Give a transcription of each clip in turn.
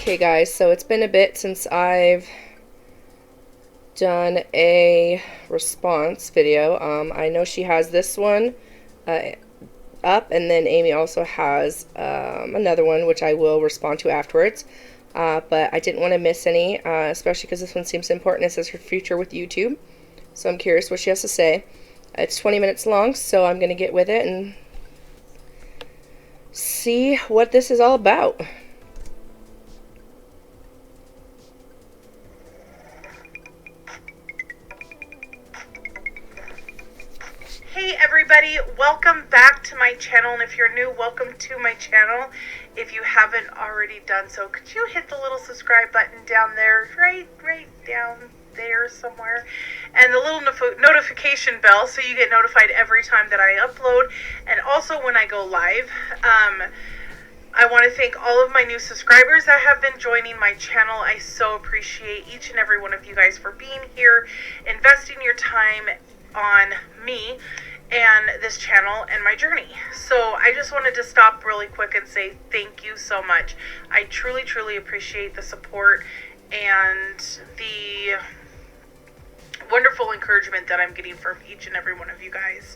Okay guys, so it's been a bit since I've done a response video. I know she has this one uh, up, and then Amy also has another one which I will respond to afterwards. But I didn't want to miss any, especially because this one seems important. It says her future with YouTube. So I'm curious what she has to say. It's 20 minutes long, so I'm going to get with it and see what this is all about. Hey everybody, welcome back to my channel, and if you're new, welcome to my channel. If you haven't already done so, could you hit the little subscribe button down there, right down there somewhere, and the little notification bell so you get notified every time that I upload, and also when I go live. I want to thank all of my new subscribers that have been joining my channel. I so appreciate each and every one of you guys for being here, investing your time on me and this channel and my journey. So I just wanted to stop really quick and say thank you so much. I truly appreciate the support and the wonderful encouragement that I'm getting from each and every one of you guys.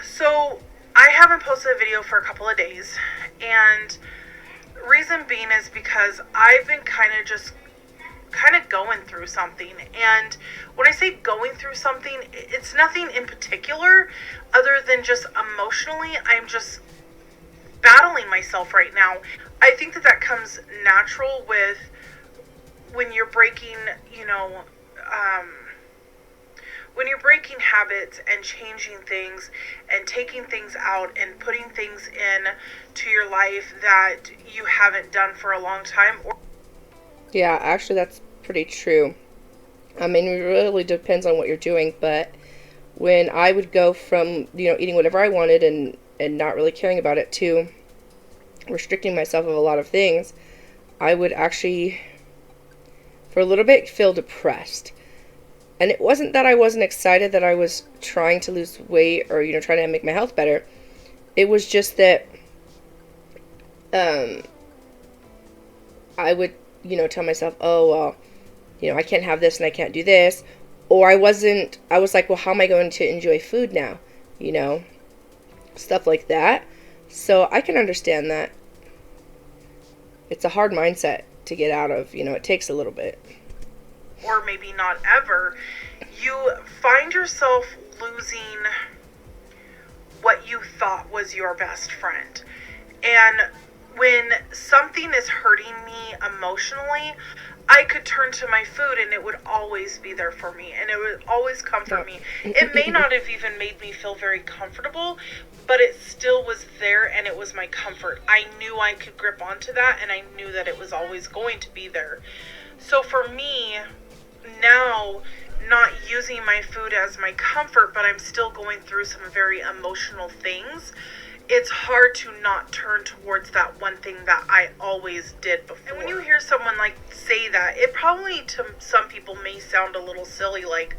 So I haven't posted a video for a couple of days, and reason being is because I've been kind of going through something. And when I say going through something, it's nothing in particular other than just emotionally I'm just battling myself right now. I think that comes natural with when you're breaking, when you're breaking habits and changing things and taking things out and putting things in to your life that you haven't done for a long time. Yeah, actually that's pretty true. I mean, it really depends on what you're doing, but when I would go from, eating whatever I wanted and not really caring about it to restricting myself of a lot of things, I would actually, for a little bit, feel depressed. And it wasn't that I wasn't excited that I was trying to lose weight or, trying to make my health better. It was just that I would, tell myself, oh, well, I can't have this and I can't do this. Or I was like, well, how am I going to enjoy food now? Stuff like that. So I can understand that. It's a hard mindset to get out of, it takes a little bit. Or maybe not ever, you find yourself losing what you thought was your best friend. And when something is hurting me emotionally, I could turn to my food and it would always be there for me, and it would always comfort me. It may not have even made me feel very comfortable, but it still was there, and it was my comfort. I knew I could grip onto that, and I knew that it was always going to be there. So for me, now, not using my food as my comfort, but I'm still going through some very emotional things, it's hard to not turn towards that one thing that I always did before. And when you hear someone say that, it probably to some people may sound a little silly, like,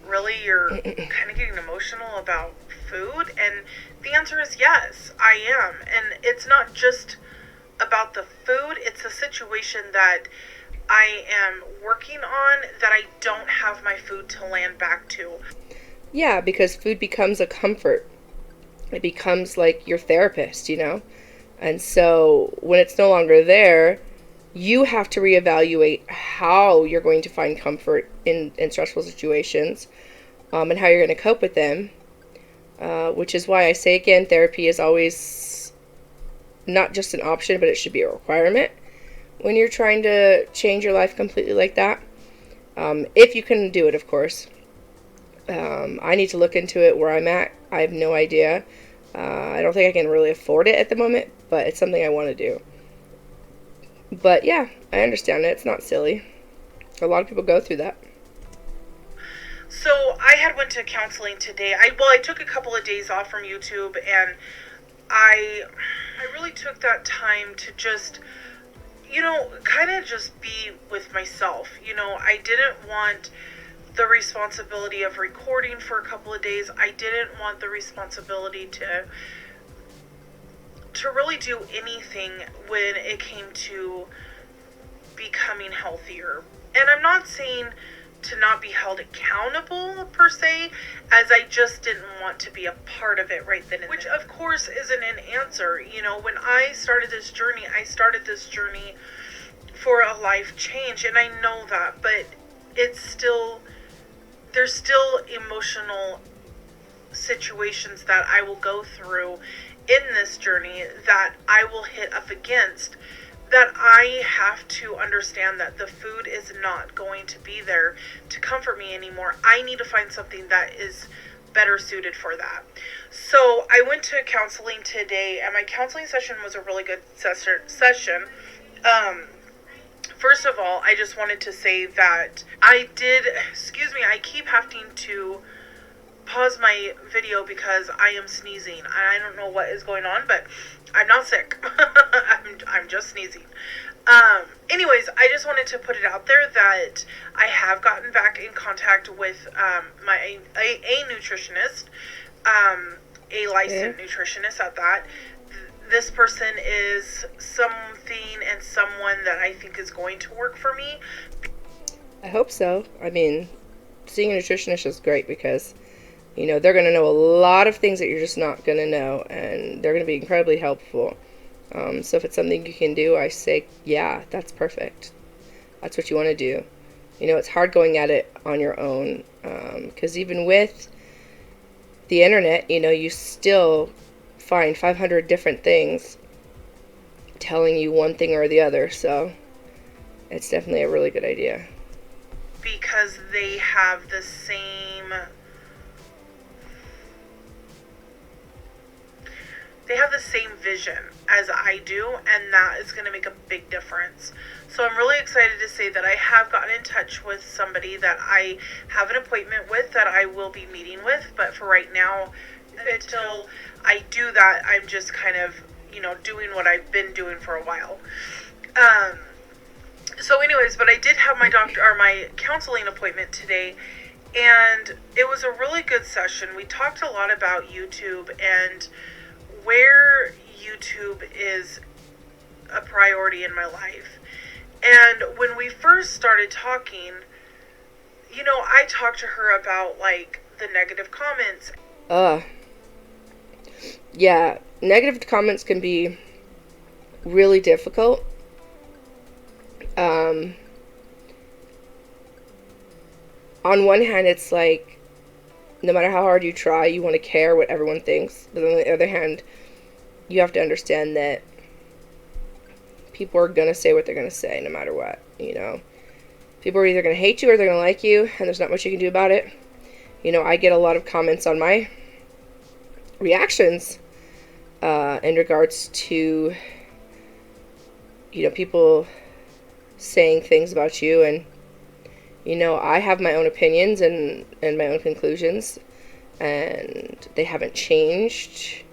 really, you're kind of getting emotional about food? And the answer is yes, I am. And it's not just about the food, it's a situation that I am working on that I don't have my food to land back to. Yeah, because food becomes a comfort. It becomes like your therapist, And so when it's no longer there, you have to reevaluate how you're going to find comfort in stressful situations, and how you're going to cope with them, which is why I say again, therapy is always not just an option, but it should be a requirement when you're trying to change your life completely like that. If you can do it, of course. I need to look into it where I'm at. I have no idea. I don't think I can really afford it at the moment, but it's something I want to do. But yeah, I understand it. It's not silly. A lot of people go through that. So I had went to counseling today. I took a couple of days off from YouTube, and I really took that time to just, kind of just be with myself. I didn't want the responsibility of recording for a couple of days. I didn't want the responsibility to to really do anything when it came to becoming healthier. And I'm not saying to not be held accountable per se, as I just didn't want to be a part of it right then and there. Which of course isn't an answer. You know, when I started this journey for a life change, and I know that, but it's still, there's still emotional situations that I will go through in this journey that I will hit up against, that I have to understand that the food is not going to be there to comfort me anymore. I need to find something that is better suited for that. So I went to counseling today, and my counseling session was a really good session. First of all, I just wanted to say that I keep having to pause my video because I am sneezing. I don't know what is going on, but I'm not sick. I'm just sneezing. Anyways, I just wanted to put it out there that I have gotten back in contact with a nutritionist, a licensed nutritionist at that. This person is something and someone that I think is going to work for me. I hope so. I mean, seeing a nutritionist is great because, you know, they're going to know a lot of things that you're just not going to know, and they're going to be incredibly helpful. So if it's something you can do, I say, yeah, that's perfect. That's what you want to do. You know, it's hard going at it on your own, because even with the internet, you know, you still find 500 different things telling you one thing or the other. So it's definitely a really good idea. Because they have the same vision as I do, and that is going to make a big difference. So I'm really excited to say that I have gotten in touch with somebody that I have an appointment with that I will be meeting with, but for right now, until I do that, I'm just kind of, you know, doing what I've been doing for a while. So anyways, but I did have my counseling appointment today, and it was a really good session. We talked a lot about YouTube and where YouTube is a priority in my life. And when we first started talking, you know, I talked to her about, like, the negative comments. Yeah, negative comments can be really difficult. On one hand, it's like, no matter how hard you try, you want to care what everyone thinks. But on the other hand, you have to understand that people are going to say what they're going to say no matter what, you know. People are either going to hate you or they're going to like you, and there's not much you can do about it. You know, I get a lot of comments on my reactions in regards to, you know, people saying things about you, and, you know, I have my own opinions and my own conclusions, and they haven't changed.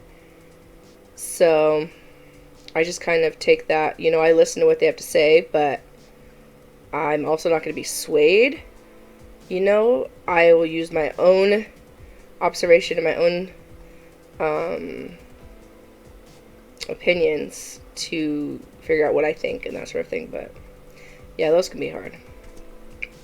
So I just kind of take that, you know, I listen to what they have to say, but I'm also not going to be swayed. You know, I will use my own observation and my own opinions to figure out what I think and that sort of thing. But yeah, those can be hard.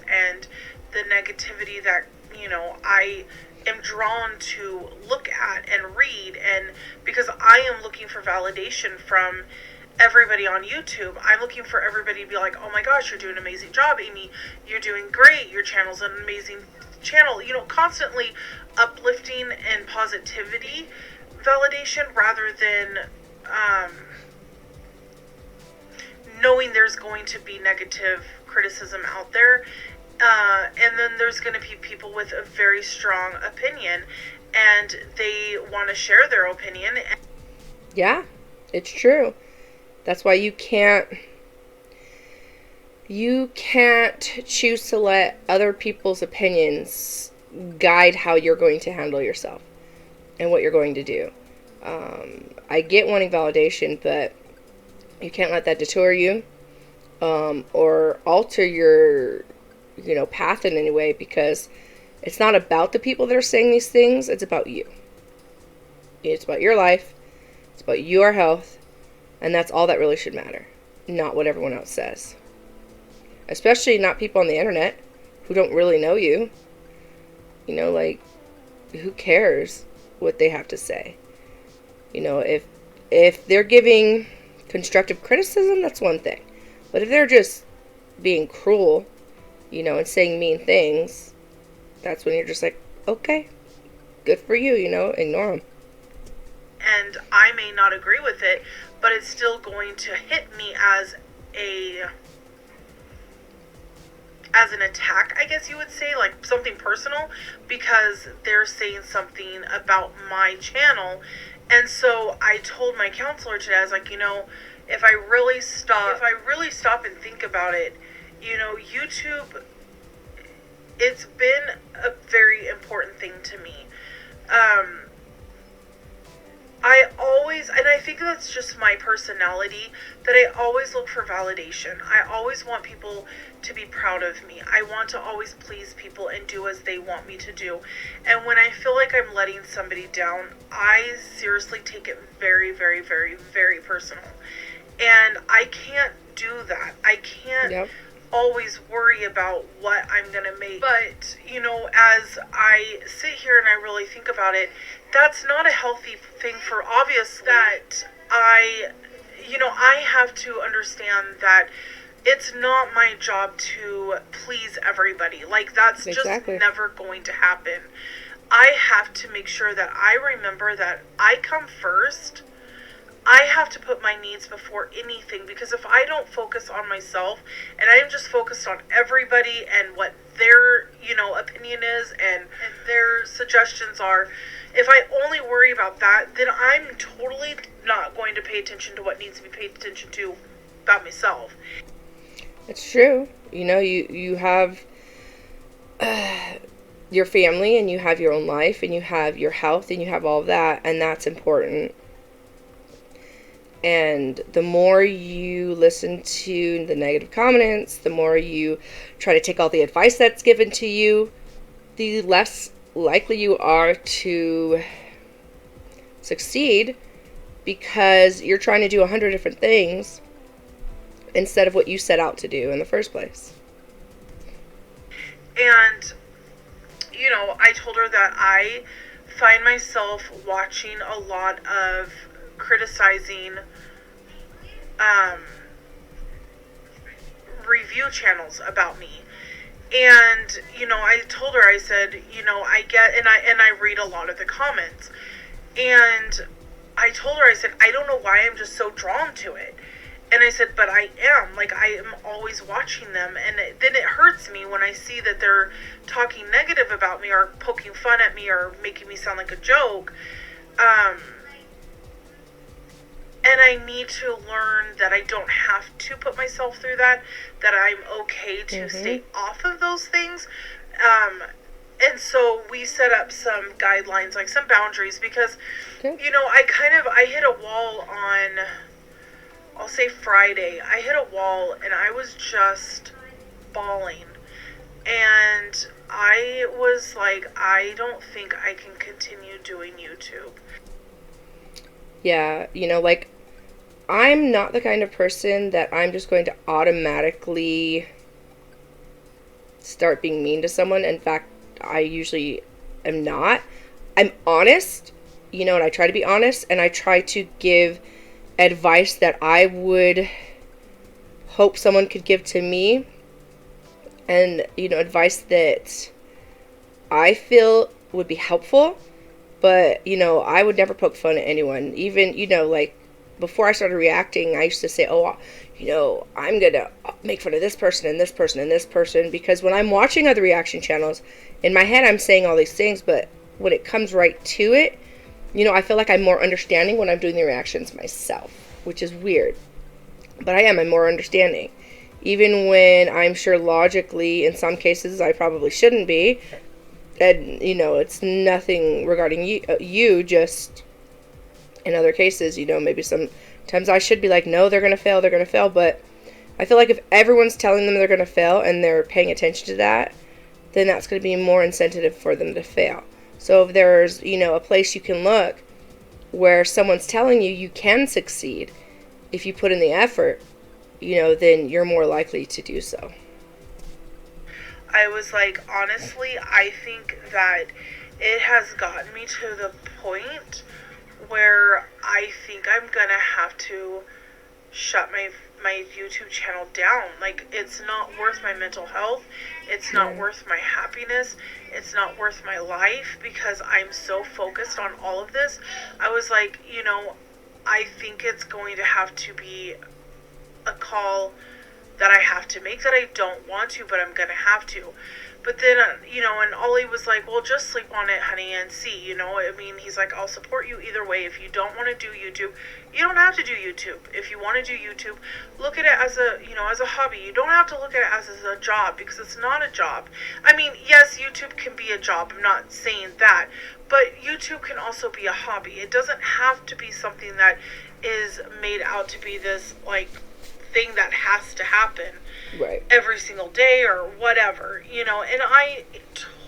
And the negativity that, you know, I am drawn to look at and read, and because I am looking for validation from everybody on YouTube. I'm looking for everybody to be like, oh my gosh, you're doing an amazing job, Amy. You're doing great. Your channel's an amazing channel. You know, constantly uplifting and positivity validation rather than knowing there's going to be negative criticism out there. And then there's going to be people with a very strong opinion, and they want to share their opinion. Yeah, it's true. That's why you can't choose to let other people's opinions guide how you're going to handle yourself and what you're going to do. I get wanting validation, but you can't let that detour you or alter your, you know, path in any way, because it's not about the people that are saying these things. It's about you. It's about your life. It's about your health, and that's all that really should matter, not what everyone else says. Especially not people on the internet who don't really know you. You know, like, who cares what they have to say? You know, if they're giving constructive criticism, that's one thing. But if they're just being cruel, you know, and saying mean things, that's when you're just like, okay, good for you, you know, ignore them. And I may not agree with it, but it's still going to hit me as an attack, I guess you would say, like something personal, because they're saying something about my channel. And so I told my counselor today, I was like, you know, if I really stop and think about it, you know, YouTube, it's been a very important thing to me. And I think that's just my personality, that I always look for validation. I always want people to be proud of me. I want to always please people and do as they want me to do. And when I feel like I'm letting somebody down, I seriously take it very, very, very, very personal. And I can't do that. I can't always worry about what I'm gonna make. But, you know, as I sit here and I really think about it, that's not a healthy thing, for obvious that I have to understand that it's not my job to please everybody. Like, that's just never going to happen. I have to make sure that I remember that I come first. I have to put my needs before anything, because if I don't focus on myself and I am just focused on everybody and what their, you know, opinion is and their suggestions are, if I only worry about that, then I'm totally not going to pay attention to what needs to be paid attention to about myself. It's true. You know, you have your family, and you have your own life, and you have your health, and you have all of that, and that's important. And the more you listen to the negative comments, the more you try to take all the advice that's given to you, the less likely you are to succeed, because you're trying to do 100 different things instead of what you set out to do in the first place. And, you know, I told her that I find myself watching a lot of criticizing review channels about me. And, you know, I told her, I said, you know, I read a lot of the comments. And I told her, I said, I don't know why I'm just so drawn to it. And I said, but I am. Like, I am always watching them. And then it hurts me when I see that they're talking negative about me, or poking fun at me, or making me sound like a joke. And I need to learn that I don't have to put myself through that I'm okay to stay off of those things. And so we set up some guidelines, like some boundaries, because, you know, I hit a wall on, I'll say Friday. I hit a wall and I was just bawling. And I was like, I don't think I can continue doing YouTube. Yeah, you know, like, I'm not the kind of person that I'm just going to automatically start being mean to someone. In fact, I usually am not. I'm honest, you know, and I try to be honest, and I try to give advice that I would hope someone could give to me, and, you know, advice that I feel would be helpful. But, you know, I would never poke fun at anyone. Even, you know, like, before I started reacting, I used to say, oh, you know, I'm going to make fun of this person and this person and this person. Because when I'm watching other reaction channels, in my head I'm saying all these things. But when it comes right to it, you know, I feel like I'm more understanding when I'm doing the reactions myself. Which is weird. But I'm more understanding. Even when I'm sure logically, in some cases, I probably shouldn't be. And, you know, it's nothing regarding you, just in other cases, you know, maybe sometimes I should be like, no, they're going to fail, but I feel like if everyone's telling them they're going to fail and they're paying attention to that, then that's going to be more incentive for them to fail. So if there's, you know, a place you can look where someone's telling you you can succeed if you put in the effort, then you're more likely to do so. I was like, honestly, I think that it has gotten me to the point where I think I'm gonna have to shut my YouTube channel down. Like, it's not worth my mental health. It's not worth my happiness. It's not worth my life because I'm so focused on all of this. I was like, I think it's going to have to be a call that I have to make that I don't want to, but I'm going to have to. But then, and Ollie was like, well, just sleep on it, honey, and see, I mean, he's like, I'll support you either way. If you don't want to do YouTube, you don't have to do YouTube. If you want to do YouTube, look at it as as a hobby. You don't have to look at it as a job, because it's not a job. I mean, yes, YouTube can be a job. I'm not saying that. But YouTube can also be a hobby. It doesn't have to be something that is made out to be this, like, thing that has to happen every single day or whatever, and I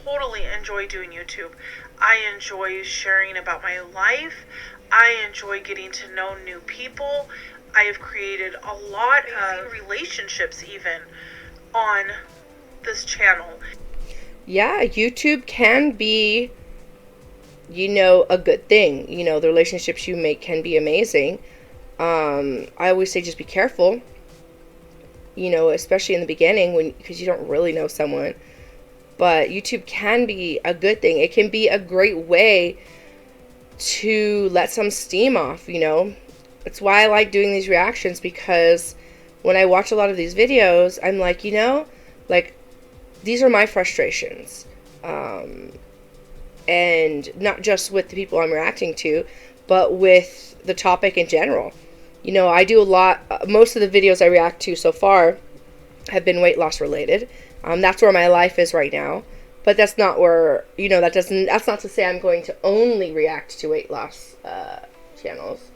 totally enjoy doing YouTube. I enjoy sharing about my life. I enjoy getting to know new people. I have created a lot of relationships even on this channel. Yeah, YouTube can be, a good thing. The relationships you make can be amazing. I always say just be careful, especially in the beginning because you don't really know someone. But YouTube can be a good thing. It can be a great way to let some steam off, That's why I like doing these reactions, because when I watch a lot of these videos, I'm like, like, these are my frustrations. And not just with the people I'm reacting to, but with the topic in general. I do a lot, most of the videos I react to so far have been weight loss related. That's where my life is right now. But that's not where, that's not to say I'm going to only react to weight loss channels.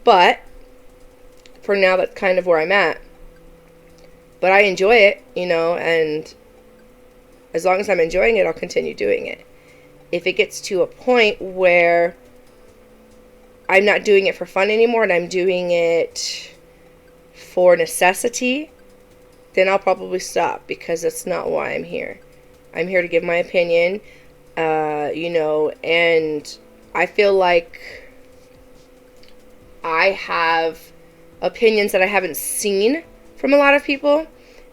But for now, that's kind of where I'm at. But I enjoy it, and as long as I'm enjoying it, I'll continue doing it. If it gets to a point where I'm not doing it for fun anymore and I'm doing it for necessity, then I'll probably stop, because that's not why I'm here. I'm here to give my opinion, and I feel like I have opinions that I haven't seen from a lot of people.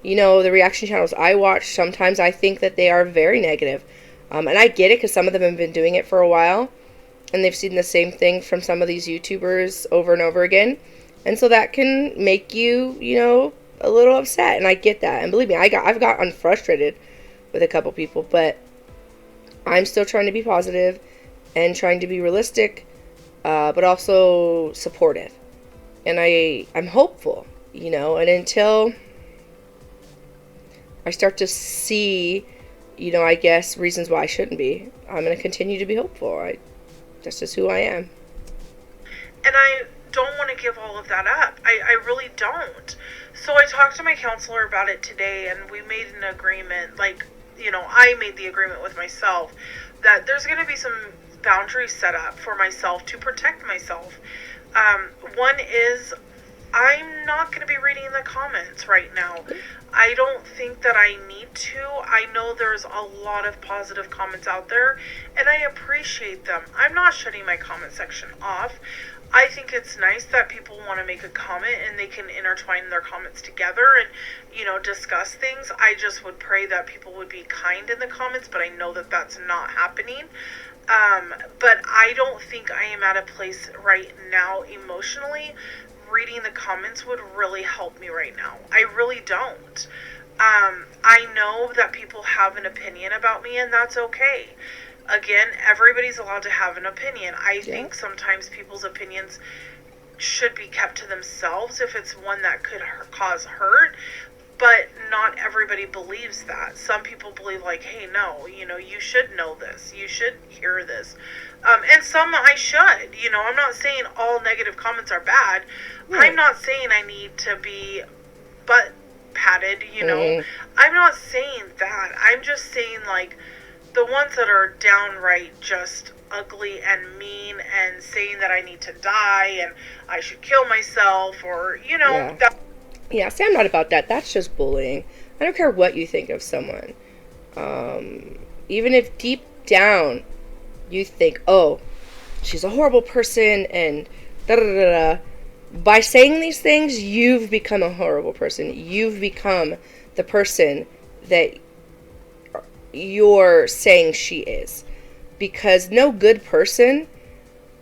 The reaction channels I watch, sometimes I think that they are very negative. And I get it, because some of them have been doing it for a while, and they've seen the same thing from some of these YouTubers over and over again. And so that can make you, a little upset, and I get that. And believe me, I've gotten frustrated with a couple people, but I'm still trying to be positive and trying to be realistic, but also supportive. And I'm hopeful, and until I start to see, I guess, reasons why I shouldn't be, I'm going to continue to be hopeful. That's just who I am. And I don't want to give all of that up. I really don't. So I talked to my counselor about it today, and we made an agreement, I made the agreement with myself that there's going to be some boundaries set up for myself to protect myself. One is, I'm not going to be reading the comments right now. I don't think that I need to. I know there's a lot of positive comments out there, and I appreciate them. I'm not shutting my comment section off. I think it's nice that people want to make a comment and they can intertwine their comments together and, discuss things. I just would pray that people would be kind in the comments, but I know that that's not happening. But I don't think I am at a place right now emotionally. Reading the comments would really help me right now. I really don't. I know that people have an opinion about me, and that's okay. Again, everybody's allowed to have an opinion. I think sometimes people's opinions should be kept to themselves if it's one that could cause hurt, but not everybody believes that. Some people believe, like, hey, no, you should know this. You should hear this. And some I should. I'm not saying all negative comments are bad. Right. I'm not saying I need to be butt patted, I'm not saying that. I'm just saying, like, the ones that are downright just ugly and mean and saying that I need to die and I should kill myself, or, Yeah. that. Yeah, see, I'm not about that. That's just bullying. I don't care what you think of someone. Even if deep down you think, oh, she's a horrible person and da da da da. By saying these things, you've become a horrible person. You've become the person that you're saying she is. Because no good person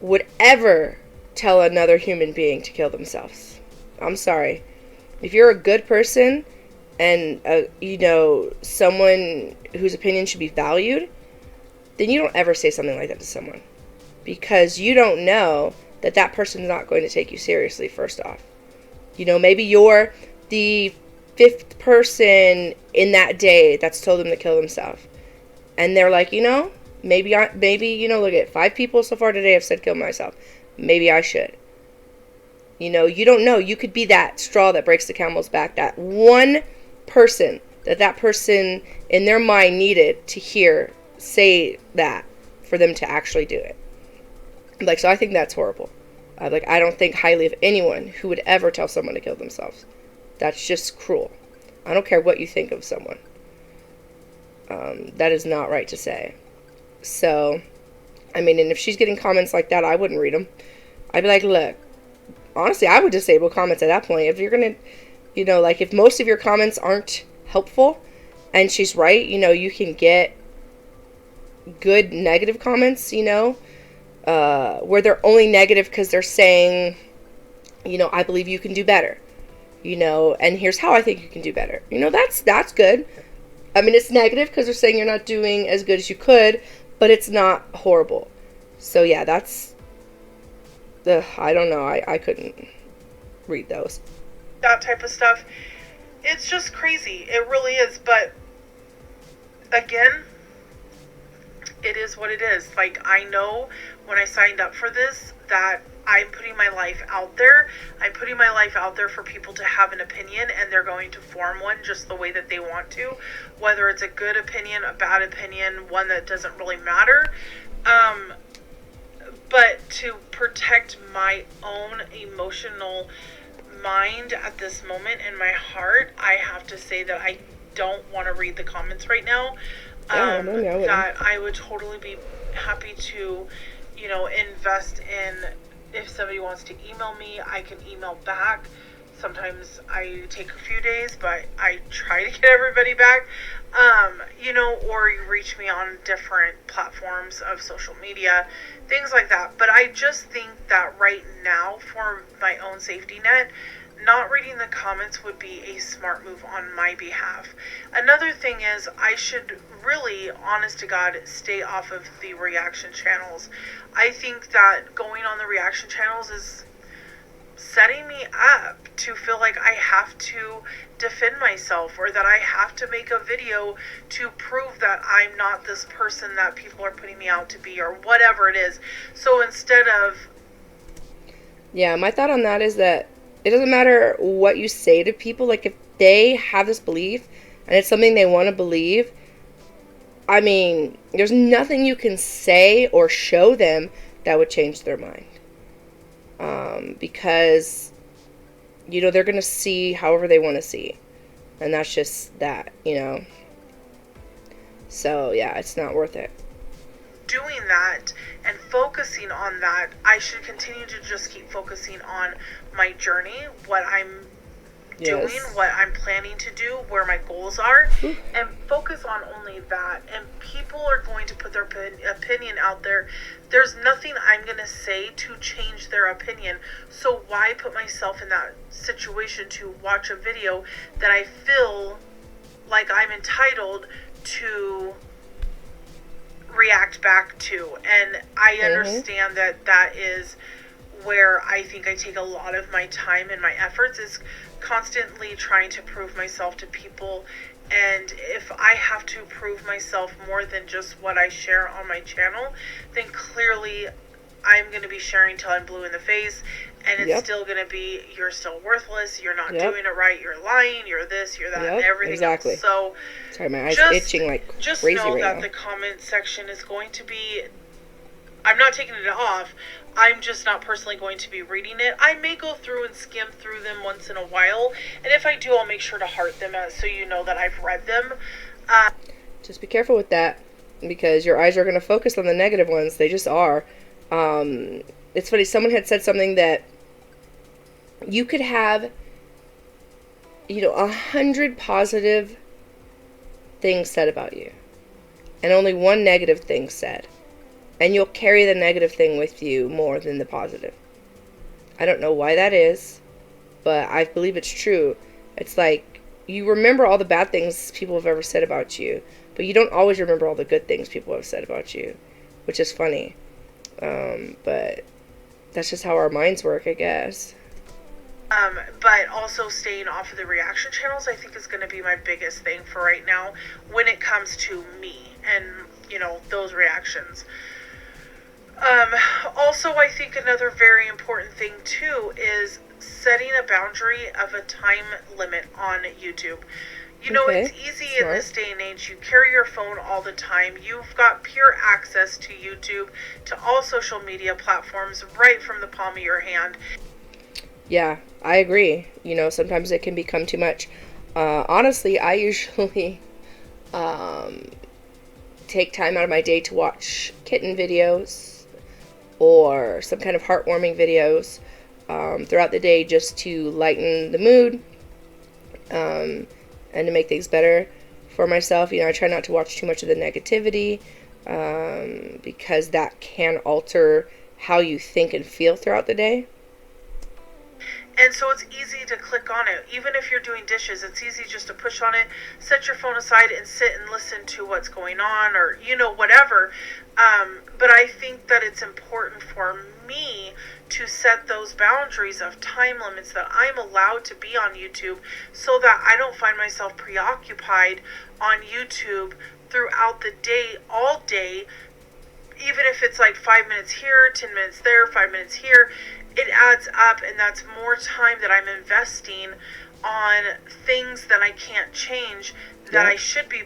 would ever tell another human being to kill themselves. I'm sorry. If you're a good person and, someone whose opinion should be valued, then you don't ever say something like that to someone. Because you don't know that that person's not going to take you seriously, first off. Maybe you're the 5th person in that day that's told them to kill themselves. And they're like, maybe, look at 5 people so far today have said kill myself. Maybe I should. You don't know. You could be that straw that breaks the camel's back. That one person that person in their mind needed to hear say that for them to actually do it. So I think that's horrible. I don't think highly of anyone who would ever tell someone to kill themselves. That's just cruel. I don't care what you think of someone. That is not right to say. So, and if she's getting comments like that, I wouldn't read them. I'd be like, look, honestly, I would disable comments at that point. If you're going to, if most of your comments aren't helpful, and she's right, you can get good negative comments, where they're only negative because they're saying, I believe you can do better, and here's how I think you can do better. That's good. It's negative because they're saying you're not doing as good as you could, but it's not horrible. So yeah, that's I don't know. I couldn't read those. That type of stuff. It's just crazy. It really is. But again, it is what it is. I know when I signed up for this that I'm putting my life out there. I'm putting my life out there for people to have an opinion, and they're going to form one just the way that they want to. Whether it's a good opinion, a bad opinion, one that doesn't really matter. But to protect my own emotional mind at this moment in my heart, I have to say that I don't want to read the comments right now. That I would totally be happy to, invest in. If somebody wants to email me, I can email back. Sometimes I take a few days, but I try to get everybody back. Or you reach me on different platforms of social media, things like that. But I just think that right now, for my own safety net, not reading the comments would be a smart move on my behalf. Another thing is, I should really, honest to God, stay off of the reaction channels. I think that going on the reaction channels is setting me up to feel like I have to defend myself, or that I have to make a video to prove that I'm not this person that people are putting me out to be, or whatever it is. So instead of... Yeah, my thought on that is that it doesn't matter what you say to people. If they have this belief and it's something they want to believe, there's nothing you can say or show them that would change their mind. Because, they're going to see however they want to see. And that's just that, So, yeah, it's not worth it. Doing that and focusing on that, I should continue to just keep focusing on my journey, what I'm doing, what I'm planning to do, where my goals are, and focus on only that. And people are going to put their opinion out there. There's nothing I'm going to say to change their opinion. So why put myself in that situation to watch a video that I feel like I'm entitled to react back to? And I understand that is where I think I take a lot of my time and my efforts, is constantly trying to prove myself to people. And if I have to prove myself more than just what I share on my channel, then clearly I'm going to be sharing till I'm blue in the face. and it's Yep. still going to be, you're still worthless, you're not Yep. doing it right, you're lying, you're this, you're that, and Yep. everything Exactly. else. So Sorry, my eyes just itching like just crazy know right that now. the comment section is going to be, I'm not taking it off. I'm just not personally going to be reading it. I may go through and skim through them once in a while, and if I do, I'll make sure to heart them so you know that I've read them. Just be careful with that, because your eyes are going to focus on the negative ones. They just are. It's funny. Someone had said something that you could have, 100 positive things said about you, and only one negative thing said, and you'll carry the negative thing with you more than the positive. I don't know why that is, but I believe it's true. It's like you remember all the bad things people have ever said about you, but you don't always remember all the good things people have said about you, which is funny. But that's just how our minds work, I guess. But also staying off of the reaction channels, I think, is going to be my biggest thing for right now when it comes to me and, those reactions. Also, I think another very important thing, too, is setting a boundary of a time limit on YouTube. Okay. It's easy in Smart. this day and age. You carry your phone all the time. You've got pure access to YouTube, to all social media platforms, right from the palm of your hand. Yeah, I agree. Sometimes it can become too much. Honestly, I usually take time out of my day to watch kitten videos or some kind of heartwarming videos throughout the day, just to lighten the mood and to make things better for myself. I try not to watch too much of the negativity because that can alter how you think and feel throughout the day. And so it's easy to click on it. Even if you're doing dishes, it's easy just to push on it, set your phone aside, and sit and listen to what's going on, or, whatever. But I think that it's important for me to set those boundaries of time limits that I'm allowed to be on YouTube, so that I don't find myself preoccupied on YouTube throughout the day, all day, even if it's like 5 minutes here, 10 minutes there, 5 minutes here. It adds up, and that's more time that I'm investing on things that I can't change, that I should be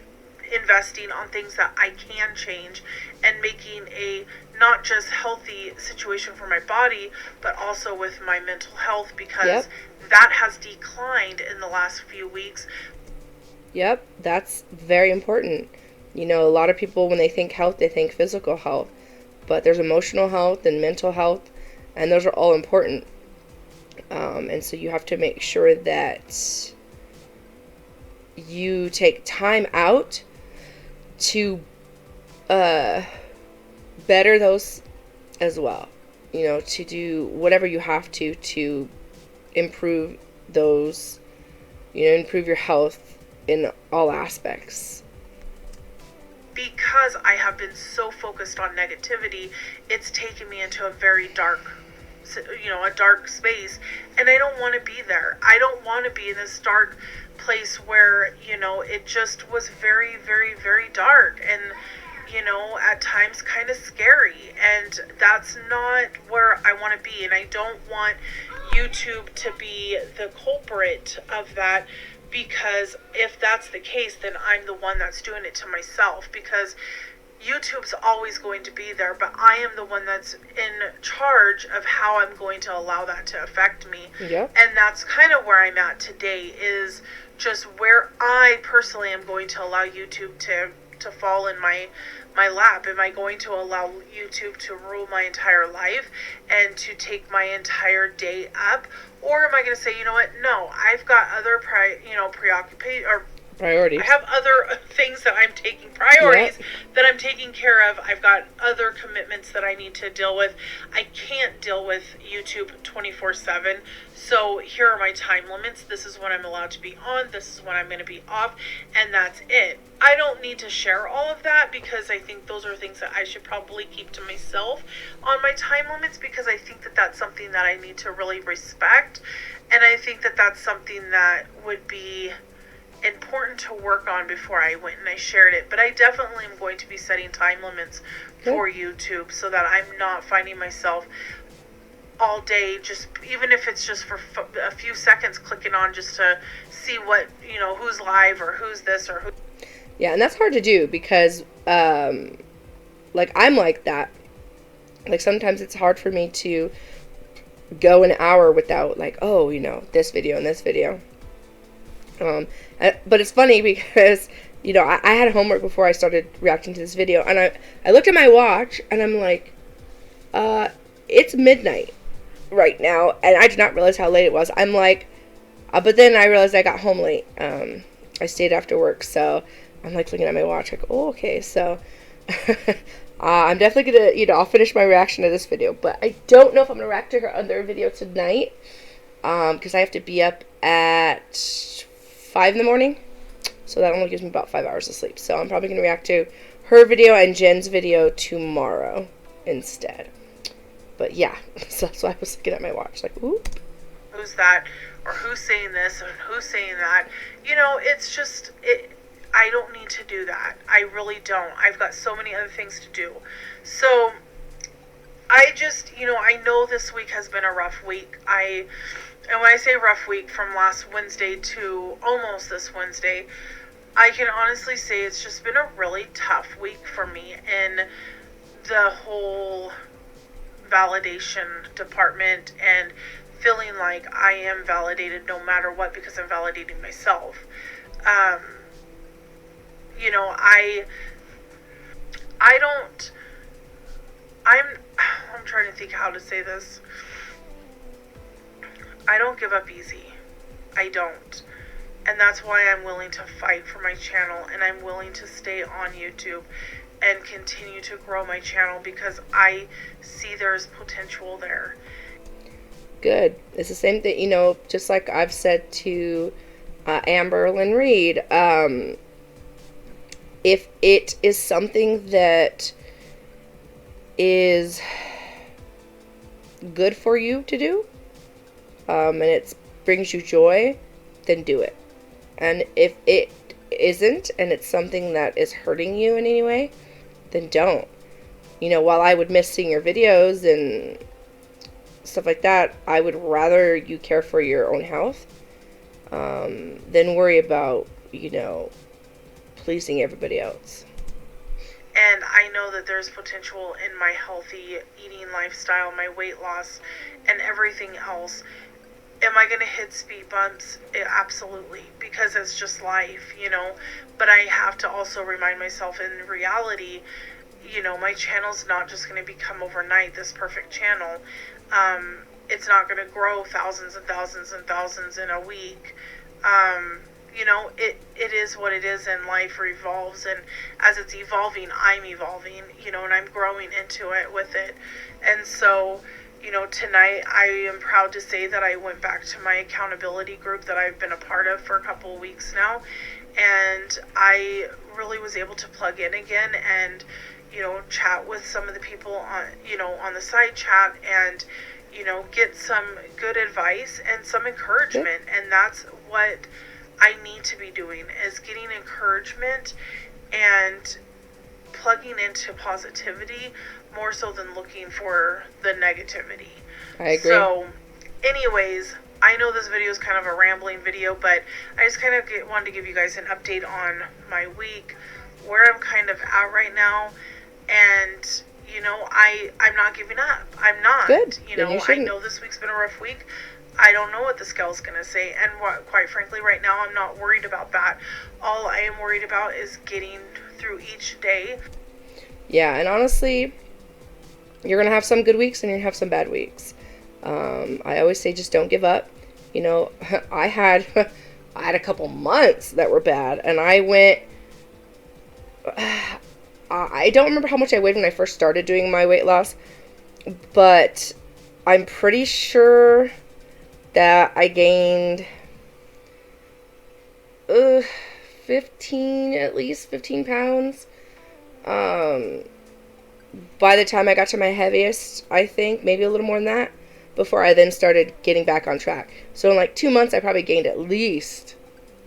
investing on things that I can change, and making a not just healthy situation for my body, but also with my mental health, because that has declined in the last few weeks. Yep, that's very important. A lot of people, when they think health, they think physical health, but there's emotional health and mental health, and those are all important. And so you have to make sure that you take time out to better those as well. To do whatever you have to improve those, improve your health in all aspects. Because I have been so focused on negativity, it's taken me into a very dark space, and I don't want to be there. I don't want to be in this dark place where, it just was very, very, very dark, and, at times kind of scary, and that's not where I want to be, and I don't want YouTube to be the culprit of that, because if that's the case, then I'm the one that's doing it to myself, because YouTube's always going to be there, but I am the one that's in charge of how I'm going to allow that to affect me. Yep. And that's kind of where I'm at today, is just where I personally am going to allow YouTube to fall in my lap. Am I going to allow YouTube to rule my entire life and to take my entire day up? Or am I going to say, you know what, no, I've got other priorities. I have other things that I'm taking priorities that I'm taking care of. I've got other commitments that I need to deal with. I can't deal with YouTube 24/7. So here are my time limits. This is when I'm allowed to be on. This is when I'm going to be off. And that's it. I don't need to share all of that, because I think those are things that I should probably keep to myself on my time limits, because I think that that's something that I need to really respect. And I think that that's something that would be important to work on before I went and I shared it. But I definitely am going to be setting time limits for YouTube, so that I'm not finding myself all day, just even if it's just for a few seconds, clicking on just to see what, who's live or who's this or who. Yeah, and that's hard to do because, like, I'm like that. Like, sometimes it's hard for me to go an hour without, like, oh, this video and this video. But it's funny because, I had homework before I started reacting to this video, and I looked at my watch, and I'm like, it's midnight right now, and I did not realize how late it was. I'm like, but then I realized I got home late. I stayed after work, so I'm like looking at my watch, like, oh, okay, so I'm definitely gonna, I'll finish my reaction to this video, but I don't know if I'm gonna react to her other video tonight, because I have to be up at 5 in the morning, so that only gives me about 5 hours of sleep. So I'm probably gonna react to her video and Jen's video tomorrow instead. But yeah, so that's why I was looking at my watch, like, ooh. Who's that? Or who's saying this and who's saying that? It's just, I don't need to do that. I really don't. I've got so many other things to do. So, I just, I know this week has been a rough week. And when I say rough week, from last Wednesday to almost this Wednesday, I can honestly say it's just been a really tough week for me in the whole validation department and feeling like I am validated no matter what because I'm validating myself. I don't, I'm trying to think how to say this. I don't give up easy. I don't. And that's why I'm willing to fight for my channel, and I'm willing to stay on YouTube and continue to grow my channel because I see there's potential there. Good. It's the same thing, just like I've said to Amber Lynn Reed. If it is something that is good for you to do, and it brings you joy, then do it. And if it isn't, and it's something that is hurting you in any way, then don't. While I would miss seeing your videos and stuff like that, I would rather you care for your own health than worry about, pleasing everybody else. And I know that there's potential in my healthy eating lifestyle, my weight loss, and everything else. Am I going to hit speed bumps? Absolutely, because it's just life, But I have to also remind myself in reality, my channel's not just going to become overnight this perfect channel. It's not going to grow thousands and thousands and thousands in a week. It is what it is, and life revolves, and as it's evolving, I'm evolving, and I'm growing into it with it. And so, tonight I am proud to say that I went back to my accountability group that I've been a part of for a couple of weeks now, and I really was able to plug in again and, chat with some of the people on the side chat and, get some good advice and some encouragement. And that's what I need to be doing, is getting encouragement and plugging into positivity more so than looking for the negativity. I agree. So, anyways, I know this video is kind of a rambling video, but I just kind of wanted to give you guys an update on my week, where I'm kind of at right now, and I'm not giving up. I'm not. Good. I know this week's been a rough week. I don't know what the scale's going to say, and quite frankly, right now, I'm not worried about that. All I am worried about is getting through each day. Yeah, and honestly, you're going to have some good weeks and you're going to have some bad weeks. I always say just don't give up. I had a couple months that were bad, and I went... I don't remember how much I weighed when I first started doing my weight loss, but I'm pretty sure that I gained 15 pounds. By the time I got to my heaviest, I think, maybe a little more than that, before I then started getting back on track. So in like 2 months, I probably gained at least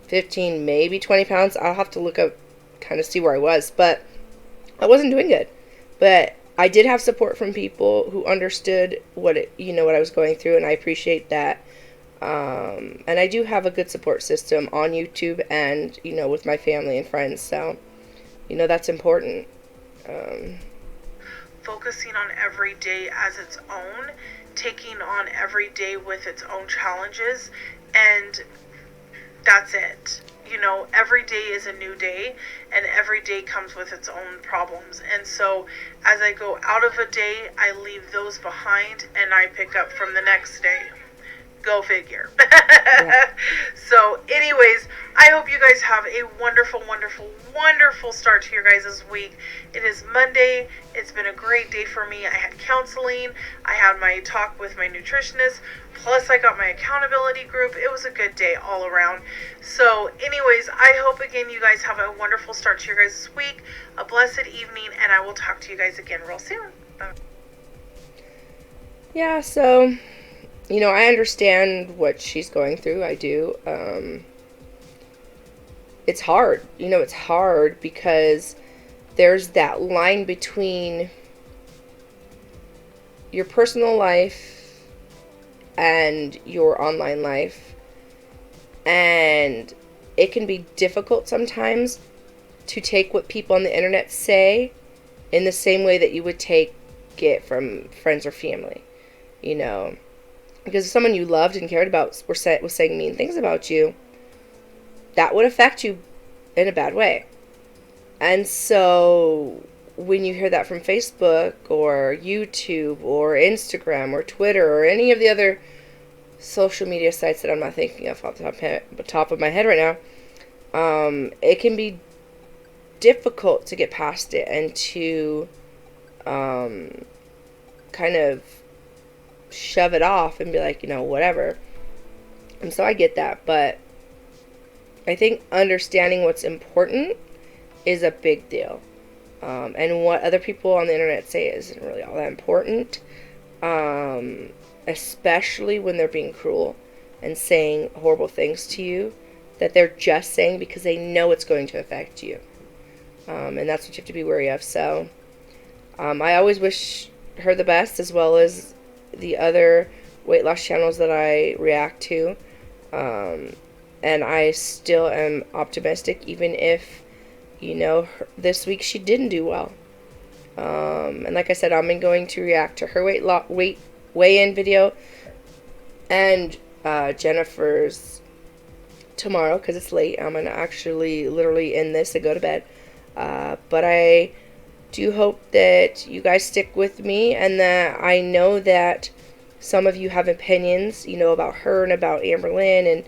15, maybe 20 pounds. I'll have to look up, kind of see where I was, but I wasn't doing good. But I did have support from people who understood what what I was going through, and I appreciate that. And I do have a good support system on YouTube and, with my family and friends. So, that's important. Um, Focusing on every day as its own, taking on every day with its own challenges, and that's it. Every day is a new day, and every day comes with its own problems. And so, as I go out of a day, I leave those behind and I pick up from the next day. Go figure. yeah. So, anyways, I hope you guys have a wonderful, wonderful, wonderful start to your guys' week. It is Monday. It's been a great day for me. I had counseling. I had my talk with my nutritionist. Plus, I got my accountability group. It was a good day all around. So, anyways, I hope again you guys have a wonderful start to your guys' week, a blessed evening, and I will talk to you guys again real soon. Bye. Yeah, so, I understand what she's going through. I do. It's hard. It's hard because there's that line between your personal life and your online life. And it can be difficult sometimes to take what people on the internet say in the same way that you would take it from friends or family. Because if someone you loved and cared about was saying mean things about you, that would affect you in a bad way. And so when you hear that from Facebook or YouTube or Instagram or Twitter or any of the other social media sites that I'm not thinking of off the top of my head right now, it can be difficult to get past it and to kind of shove it off and be like, whatever. And so I get that, but I think understanding what's important is a big deal. And what other people on the internet say isn't really all that important, especially when they're being cruel and saying horrible things to you that they're just saying because they know it's going to affect you. And that's what you have to be wary of. So I always wish her the best, as well as the other weight loss channels that I react to. And I still am optimistic, even if, this week she didn't do well. And like I said, I'm going to react to her weight weigh-in video and Jennifer's tomorrow, because it's late. I'm going to actually literally end this and go to bed. But I do hope that you guys stick with me, and that I know that some of you have opinions, about her and about Amberlynn and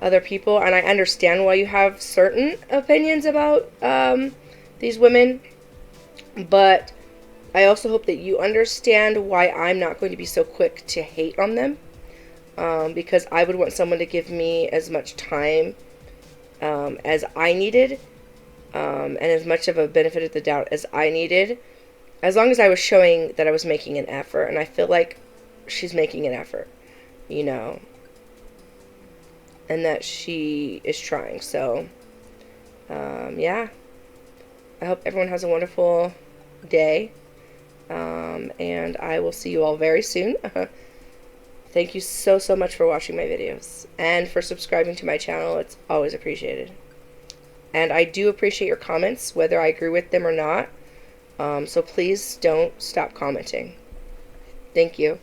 other people, and I understand why you have certain opinions about these women, but I also hope that you understand why I'm not going to be so quick to hate on them, because I would want someone to give me as much time as I needed, and as much of a benefit of the doubt as I needed, as long as I was showing that I was making an effort. And I feel like she's making an effort, and that she is trying. So, yeah, I hope everyone has a wonderful day, and I will see you all very soon. Thank you so much for watching my videos and for subscribing to my channel. It's always appreciated. And I do appreciate your comments, whether I agree with them or not. So please don't stop commenting. Thank you.